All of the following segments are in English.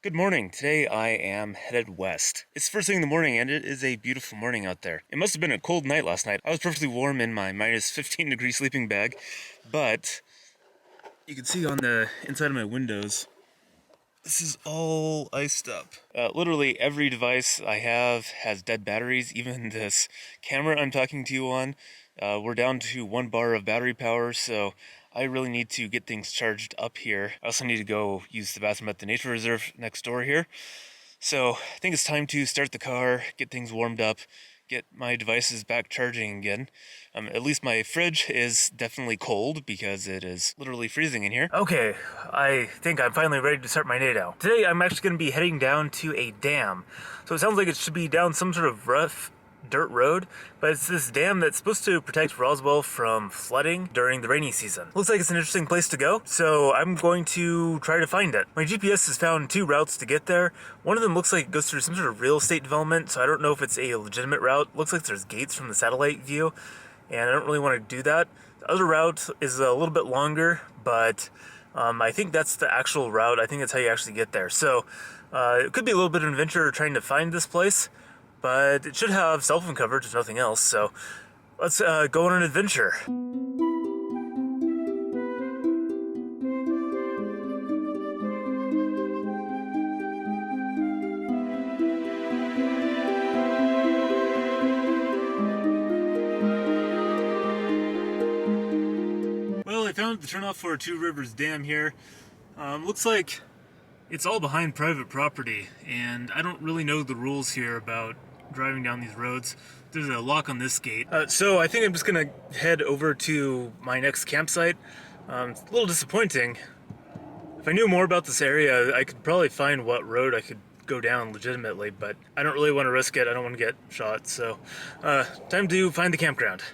Good morning. Today I am headed west. It's first thing in the morning and it is a beautiful morning out there. It must have been a cold night last night. I was perfectly warm in my minus 15 degree sleeping bag, but you can see on the inside of my windows, this is all iced up. Literally every device I have has dead batteries, even this camera I'm talking to you on. We're down to 1 bar of battery power, so I really need to get things charged up here. I also need to go use the bathroom at the nature reserve next door here. So I think it's time to start the car, get things warmed up, get my devices back charging again. At least my fridge is definitely cold because it is literally freezing in here. Okay, I think I'm finally ready to start my day now. Today I'm actually going to be heading down to a dam. So it sounds like it should be down some sort of rough dirt road, but it's this dam that's supposed to protect Roswell from flooding during the rainy season. Looks like it's an interesting place to go, so I'm going to try to find it. My GPS has found 2 routes to get there. One of them looks like it goes through some sort of real estate development, so I don't know if it's a legitimate route. Looks like there's gates from the satellite view, and I don't really want to do that. The other route is a little bit longer, but I think that's the actual route. I think that's how you actually get there. So it could be a little bit of an adventure trying to find this place, but it should have cell phone coverage if nothing else, so let's go on an adventure. Well, I found the turnoff for Two Rivers Dam here. Looks like it's all behind private property, and I don't really know the rules here about driving down these roads. There's a lock on this gate. So I think I'm just gonna head over to my next campsite. It's a little disappointing. If I knew more about this area, I could probably find what road I could go down legitimately, but I don't really want to risk it. I don't want to get shot, so time to find the campground.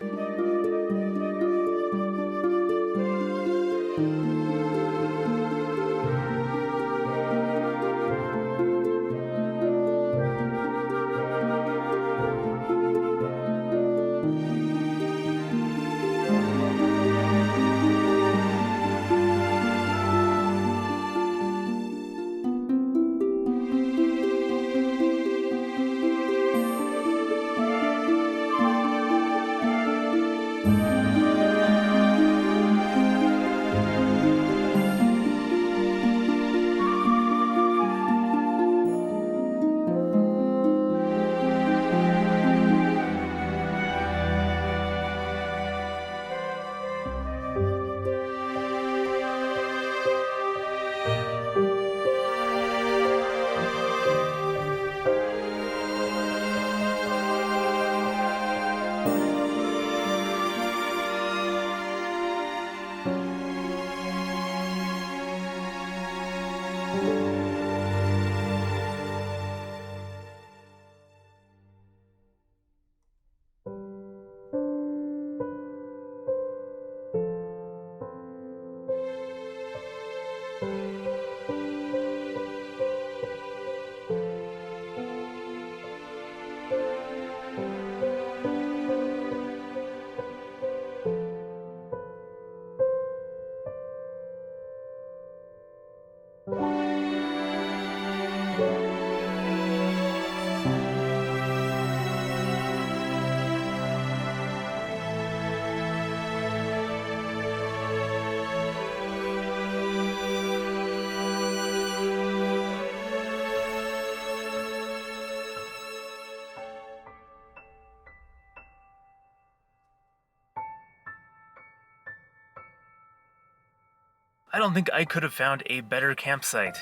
I don't think I could have found a better campsite.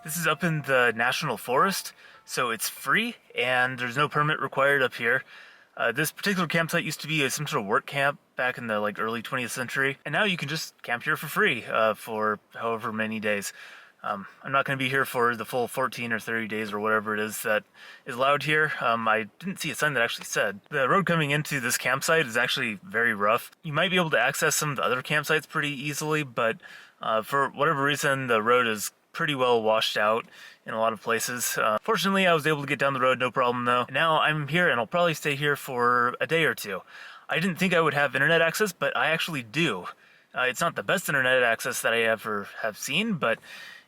This is up in the National Forest, so it's free and there's no permit required up here. This particular campsite used to be some sort of work camp back in the early 20th century, and now you can just camp here for free for however many days. I'm not going to be here for the full 14 or 30 days or whatever it is that is allowed here. I didn't see a sign that actually said. The road coming into this campsite is actually very rough. You might be able to access some of the other campsites pretty easily, but for whatever reason, the road is pretty well washed out in a lot of places. Fortunately, I was able to get down the road, no problem though. Now I'm here and I'll probably stay here for a day or two. I didn't think I would have internet access, but I actually do. It's not the best internet access that I ever have seen, but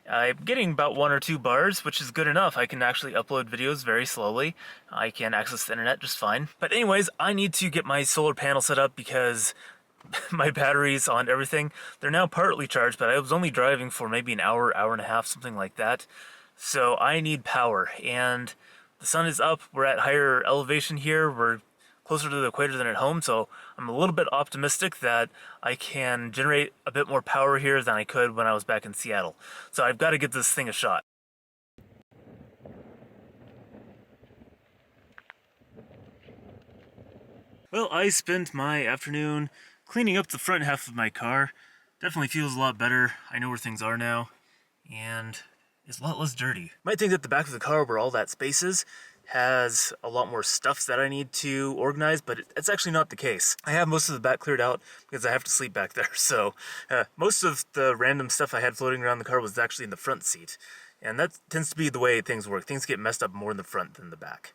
I'm getting about 1 or 2 bars, which is good enough. I can actually upload videos very slowly. I can access the internet just fine. But anyways, I need to get my solar panel set up because my batteries on everything, they're now partly charged, but I was only driving for maybe an hour, hour and a half, something like that. So I need power, and the sun is up. We're at higher elevation here. We're closer to the equator than at home, so I'm a little bit optimistic that I can generate a bit more power here than I could when I was back in Seattle. So I've got to get this thing a shot. Well, I spent my afternoon cleaning up the front half of my car. Definitely feels a lot better. I know where things are now, and it's a lot less dirty. Might think that the back of the car, where all that space is, has a lot more stuff that I need to organize, but it's actually not the case. I have most of the back cleared out because I have to sleep back there, so most of the random stuff I had floating around the car was actually in the front seat, and that tends to be the way things work. Things get messed up more in the front than the back.